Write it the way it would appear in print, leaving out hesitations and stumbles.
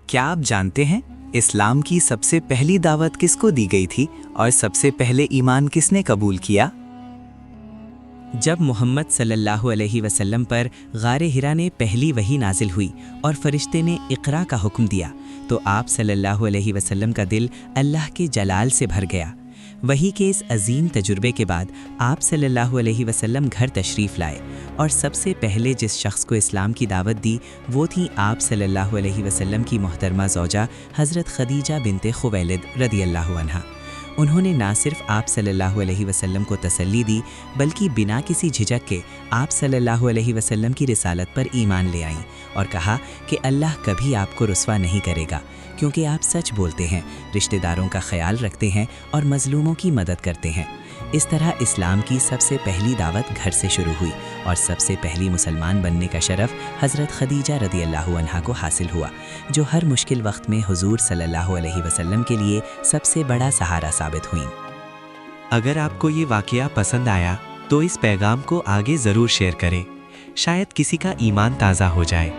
کیا آپ جانتے ہیں اسلام کی سب سے پہلی دعوت کس کو دی گئی تھی اور سب سے پہلے ایمان کس نے قبول کیا؟ جب محمد صلی اللہ علیہ وسلم پر غار حرا نے پہلی وحی نازل ہوئی اور فرشتے نے اقرا کا حکم دیا تو آپ صلی اللہ علیہ وسلم کا دل اللہ کے جلال سے بھر گیا۔ وحی کے اس عظیم تجربے کے بعد آپ صلی اللہ علیہ وسلم گھر تشریف لائے اور سب سے پہلے جس شخص کو اسلام کی دعوت دی وہ تھیں آپ صلی اللہ علیہ وسلم کی محترمہ زوجہ حضرت خدیجہ بنت خویلد رضی اللہ عنہا۔ انہوں نے نہ صرف آپ صلی اللہ علیہ وسلم کو تسلی دی بلکہ بنا کسی جھجک کے آپ صلی اللہ علیہ وسلم کی رسالت پر ایمان لے آئیں اور کہا کہ اللہ کبھی آپ کو رسوا نہیں کرے گا کیونکہ آپ سچ بولتے ہیں، رشتہ داروں کا خیال رکھتے ہیں اور مظلوموں کی مدد کرتے ہیں۔ اس طرح اسلام کی سب سے پہلی دعوت گھر سے شروع ہوئی اور سب سے پہلی مسلمان بننے کا شرف حضرت خدیجہ رضی اللہ عنہا کو حاصل ہوا، جو ہر مشکل وقت میں حضور صلی اللہ علیہ وسلم کے لیے سب سے بڑا سہارا ثابت ہوئیں۔ اگر آپ کو یہ واقعہ پسند آیا تو اس پیغام کو آگے ضرور شیئر کریں، شاید کسی کا ایمان تازہ ہو جائے۔